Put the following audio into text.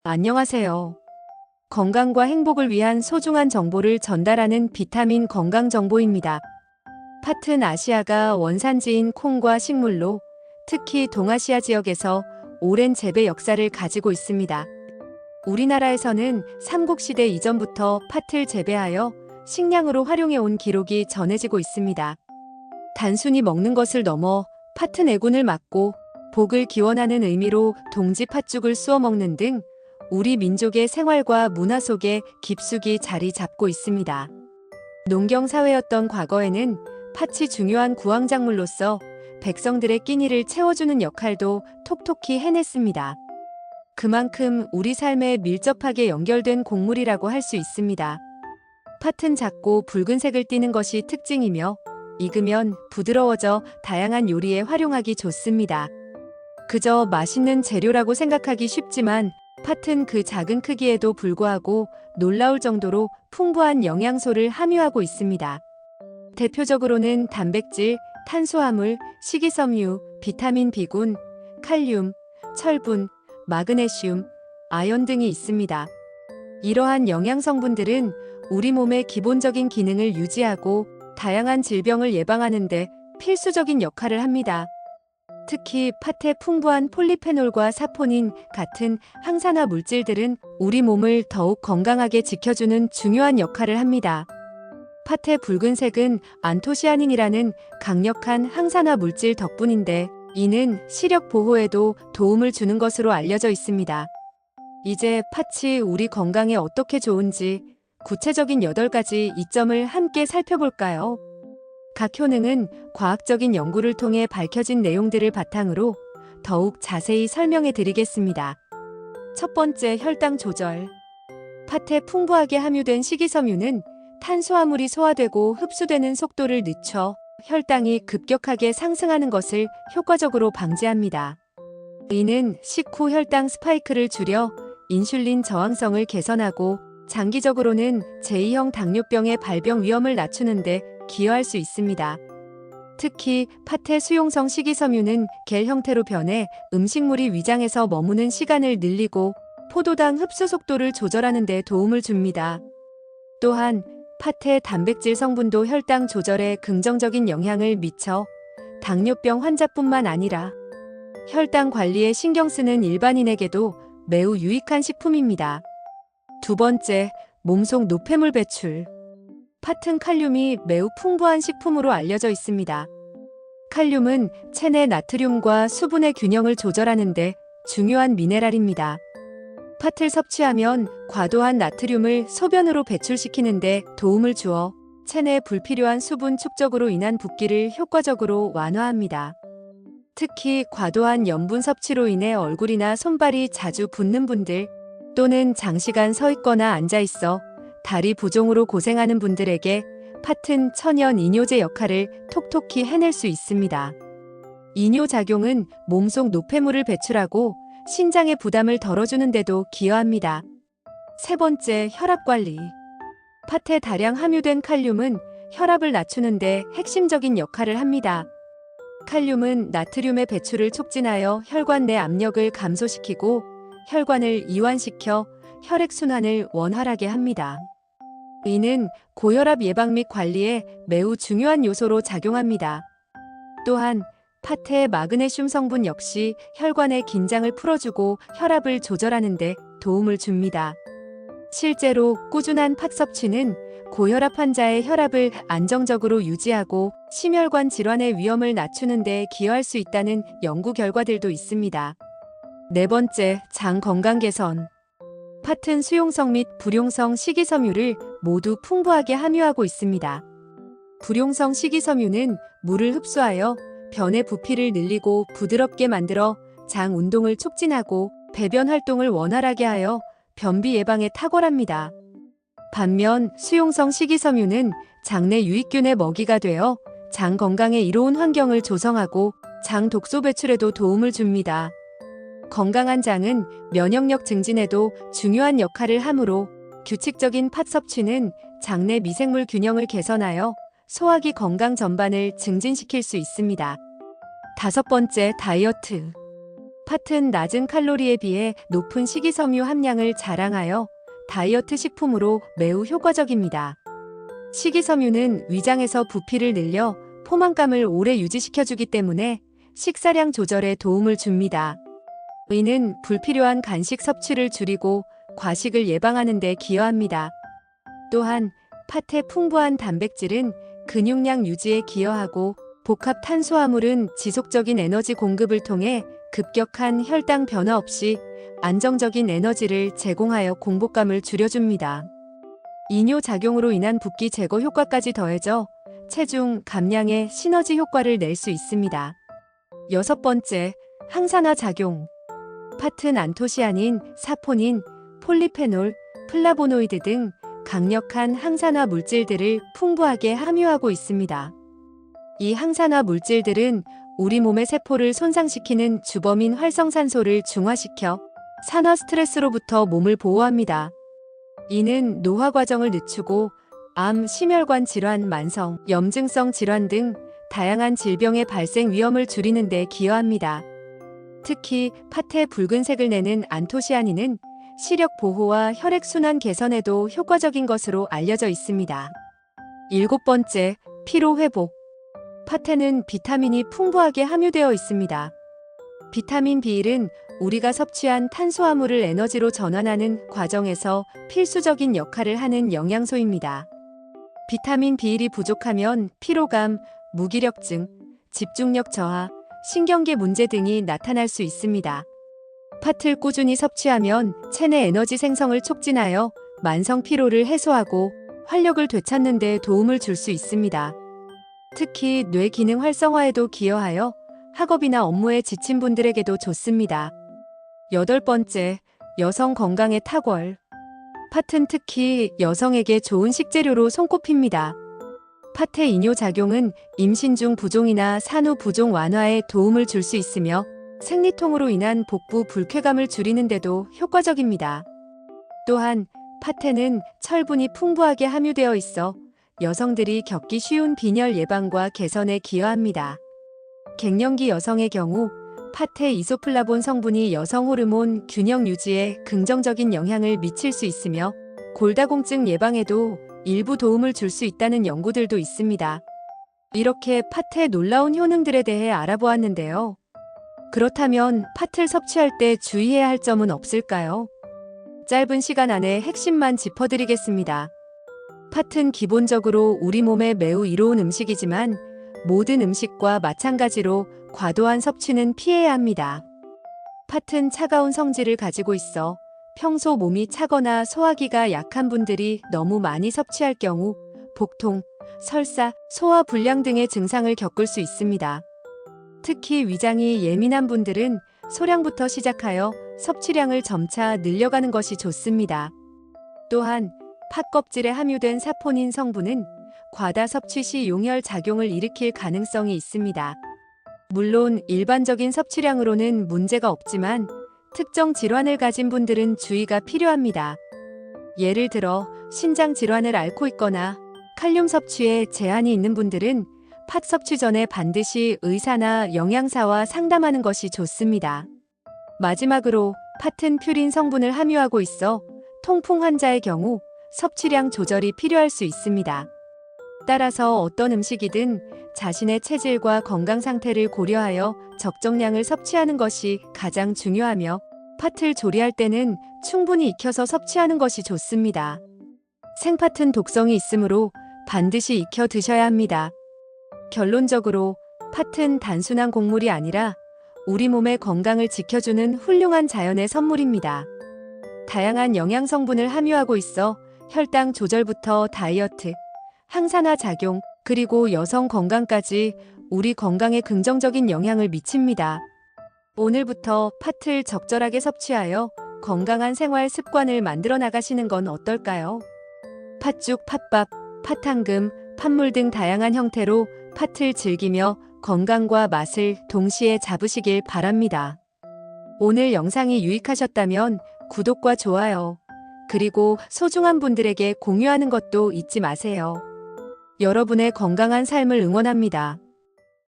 안녕하세요. 건강과 행복을 위한 소중한 정보를 전달하는 비타민 건강 정보입니다. 팥은 아시아가 원산지인 콩과 식물로 특히 동아시아 지역에서 오랜 재배 역사를 가지고 있습니다. 우리나라에서는 삼국시대 이전부터 팥을 재배하여 식량으로 활용해 온 기록이 전해지고 있습니다. 단순히 먹는 것을 넘어 팥은 애군을 막고 복을 기원하는 의미로 동지 팥죽을 쑤어 먹는 등 우리 민족의 생활과 문화 속에 깊숙이 자리 잡고 있습니다. 농경 사회였던 과거에는 팥이 중요한 구황작물로서 백성들의 끼니를 채워주는 역할도 톡톡히 해냈습니다. 그만큼 우리 삶에 밀접하게 연결된 곡물이라고 할 수 있습니다. 팥은 작고 붉은색을 띠는 것이 특징이며 익으면 부드러워져 다양한 요리에 활용하기 좋습니다. 그저 맛있는 재료라고 생각하기 쉽지만 팥은 그 작은 크기에도 불구하고 놀라울 정도로 풍부한 영양소를 함유하고 있습니다. 대표적으로는 단백질, 탄수화물, 식이섬유, 비타민 B군, 칼륨, 철분, 마그네슘, 아연 등이 있습니다. 이러한 영양 성분들은 우리 몸의 기본적인 기능을 유지하고 다양한 질병을 예방하는 데 필수적인 역할을 합니다. 특히 팥의 풍부한 폴리페놀과 사포닌 같은 항산화 물질들은 우리 몸을 더욱 건강하게 지켜주는 중요한 역할을 합니다. 팥의 붉은색은 안토시아닌이라는 강력한 항산화 물질 덕분인데 이는 시력 보호에도 도움을 주는 것으로 알려져 있습니다. 이제 팥이 우리 건강에 어떻게 좋은지 구체적인 8가지 이점을 함께 살펴볼까요? 각 효능은 과학적인 연구를 통해 밝혀진 내용들을 바탕으로 더욱 자세히 설명해 드리겠습니다. 첫 번째, 혈당 조절. 팥에 풍부하게 함유된 식이섬유는 탄수화물이 소화되고 흡수되는 속도를 늦춰 혈당이 급격하게 상승하는 것을 효과적으로 방지합니다. 이는 식후 혈당 스파이크를 줄여 인슐린 저항성을 개선하고 장기적으로는 제2형 당뇨병의 발병 위험을 낮추는 데 기여할 수 있습니다. 특히 팥의 수용성 식이섬유는 겔 형태로 변해 음식물이 위장에서 머무는 시간을 늘리고 포도당 흡수 속도를 조절하는 데 도움을 줍니다. 또한 팥의 단백질 성분도 혈당 조절에 긍정적인 영향을 미쳐 당뇨병 환자뿐만 아니라 혈당 관리에 신경 쓰는 일반인에게도 매우 유익한 식품입니다. 두 번째, 몸속 노폐물 배출. 팥은 칼륨이 매우 풍부한 식품으로 알려져 있습니다. 칼륨은 체내 나트륨과 수분의 균형을 조절하는 데 중요한 미네랄입니다. 팥을 섭취하면 과도한 나트륨을 소변으로 배출시키는 데 도움을 주어 체내 불필요한 수분 축적으로 인한 붓기를 효과적으로 완화합니다. 특히 과도한 염분 섭취로 인해 얼굴이나 손발이 자주 붓는 분들 또는 장시간 서 있거나 앉아 있어 다리 부종으로 고생하는 분들에게 팥은 천연 이뇨제 역할을 톡톡히 해낼 수 있습니다. 이뇨 작용은 몸속 노폐물을 배출하고 신장의 부담을 덜어주는 데도 기여합니다. 세 번째, 혈압 관리. 팥에 다량 함유된 칼륨은 혈압을 낮추는 데 핵심적인 역할을 합니다. 칼륨은 나트륨의 배출을 촉진하여 혈관 내 압력을 감소시키고 혈관을 이완시켜 혈액순환을 원활하게 합니다. 이는 고혈압 예방 및 관리에 매우 중요한 요소로 작용합니다. 또한 팥의 마그네슘 성분 역시 혈관의 긴장을 풀어주고 혈압을 조절하는 데 도움을 줍니다. 실제로 꾸준한 팥 섭취는 고혈압 환자의 혈압을 안정적으로 유지하고 심혈관 질환의 위험을 낮추는 데 기여할 수 있다는 연구 결과들도 있습니다. 네 번째, 장 건강 개선. 팥은 수용성 및 불용성 식이섬유를 모두 풍부하게 함유하고 있습니다. 불용성 식이섬유는 물을 흡수하여 변의 부피를 늘리고 부드럽게 만들어 장 운동을 촉진하고 배변 활동을 원활하게 하여 변비 예방에 탁월합니다. 반면 수용성 식이섬유는 장내 유익균의 먹이가 되어 장 건강에 이로운 환경을 조성하고 장 독소 배출에도 도움을 줍니다. 건강한 장은 면역력 증진에도 중요한 역할을 하므로 규칙적인 팥 섭취는 장내 미생물 균형을 개선하여 소화기 건강 전반을 증진시킬 수 있습니다. 다섯 번째, 다이어트. 팥은 낮은 칼로리에 비해 높은 식이섬유 함량을 자랑하여 다이어트 식품으로 매우 효과적입니다. 식이섬유는 위장에서 부피를 늘려 포만감을 오래 유지시켜주기 때문에 식사량 조절에 도움을 줍니다. 이는 불필요한 간식 섭취를 줄이고 과식을 예방하는 데 기여합니다. 또한 팥의 풍부한 단백질은 근육량 유지에 기여하고 복합 탄수화물은 지속적인 에너지 공급을 통해 급격한 혈당 변화 없이 안정적인 에너지를 제공하여 공복감을 줄여줍니다. 이뇨작용으로 인한 붓기 제거 효과까지 더해져 체중 감량에 시너지 효과를 낼 수 있습니다. 6번째, 항산화 작용. 팥은 안토시아닌, 사포닌, 폴리페놀, 플라보노이드 등 강력한 항산화 물질들을 풍부하게 함유하고 있습니다. 이 항산화 물질들은 우리 몸의 세포를 손상시키는 주범인 활성산소를 중화시켜 산화 스트레스로부터 몸을 보호합니다. 이는 노화 과정을 늦추고 암, 심혈관 질환, 만성, 염증성 질환 등 다양한 질병의 발생 위험을 줄이는 데 기여합니다. 특히 팥의 붉은색을 내는 안토시아닌은 시력 보호와 혈액순환 개선에도 효과적인 것으로 알려져 있습니다. 7번째, 피로 회복. 팥에는 비타민이 풍부하게 함유되어 있습니다. 비타민 B1은 우리가 섭취한 탄수화물을 에너지로 전환하는 과정에서 필수적인 역할을 하는 영양소입니다. 비타민 B1이 부족하면 피로감, 무기력증, 집중력 저하, 신경계 문제 등이 나타날 수 있습니다. 팥을 꾸준히 섭취하면 체내 에너지 생성을 촉진하여 만성 피로를 해소하고 활력을 되찾는 데 도움을 줄 수 있습니다. 특히 뇌 기능 활성화에도 기여하여 학업이나 업무에 지친 분들에게도 좋습니다. 8번째, 여성 건강의 탁월. 팥은 특히 여성에게 좋은 식재료로 손꼽힙니다. 팥의 이뇨작용은 임신 중 부종이나 산후 부종 완화에 도움을 줄 수 있으며 생리통으로 인한 복부 불쾌감을 줄이는 데도 효과적입니다. 또한 팥에는 철분이 풍부하게 함유되어 있어 여성들이 겪기 쉬운 빈혈 예방과 개선에 기여합니다. 갱년기 여성의 경우 팥의 이소플라본 성분이 여성 호르몬 균형 유지에 긍정적인 영향을 미칠 수 있으며 골다공증 예방에도 일부 도움을 줄 수 있다는 연구들도 있습니다. 이렇게 팥의 놀라운 효능들에 대해 알아보았는데요. 그렇다면 팥을 섭취할 때 주의해야 할 점은 없을까요? 짧은 시간 안에 핵심만 짚어드리겠습니다. 팥은 기본적으로 우리 몸에 매우 이로운 음식이지만 모든 음식과 마찬가지로 과도한 섭취는 피해야 합니다. 팥은 차가운 성질을 가지고 있어 평소 몸이 차거나 소화기가 약한 분들이 너무 많이 섭취할 경우 복통, 설사, 소화 불량 등의 증상을 겪을 수 있습니다. 특히 위장이 예민한 분들은 소량부터 시작하여 섭취량을 점차 늘려가는 것이 좋습니다. 또한 팥 껍질에 함유된 사포닌 성분은 과다 섭취 시 용혈 작용을 일으킬 가능성이 있습니다. 물론 일반적인 섭취량으로는 문제가 없지만 특정 질환을 가진 분들은 주의가 필요합니다. 예를 들어 신장 질환을 앓고 있거나 칼륨 섭취에 제한이 있는 분들은 팥 섭취 전에 반드시 의사나 영양사와 상담하는 것이 좋습니다. 마지막으로 팥은 퓨린 성분을 함유하고 있어 통풍 환자의 경우 섭취량 조절이 필요할 수 있습니다. 따라서 어떤 음식이든 자신의 체질과 건강 상태를 고려하여 적정량을 섭취하는 것이 가장 중요하며 팥을 조리할 때는 충분히 익혀서 섭취하는 것이 좋습니다. 생팥은 독성이 있으므로 반드시 익혀 드셔야 합니다. 결론적으로 팥은 단순한 곡물이 아니라 우리 몸의 건강을 지켜주는 훌륭한 자연의 선물입니다. 다양한 영양 성분을 함유하고 있어 혈당 조절부터 다이어트, 항산화 작용, 그리고 여성 건강까지 우리 건강에 긍정적인 영향을 미칩니다. 오늘부터 팥을 적절하게 섭취하여 건강한 생활 습관을 만들어 나가시는 건 어떨까요? 팥죽, 팥밥, 팥탕금, 팥물 등 다양한 형태로 팥을 즐기며 건강과 맛을 동시에 잡으시길 바랍니다. 오늘 영상이 유익하셨다면 구독과 좋아요, 그리고 소중한 분들에게 공유하는 것도 잊지 마세요. 여러분의 건강한 삶을 응원합니다.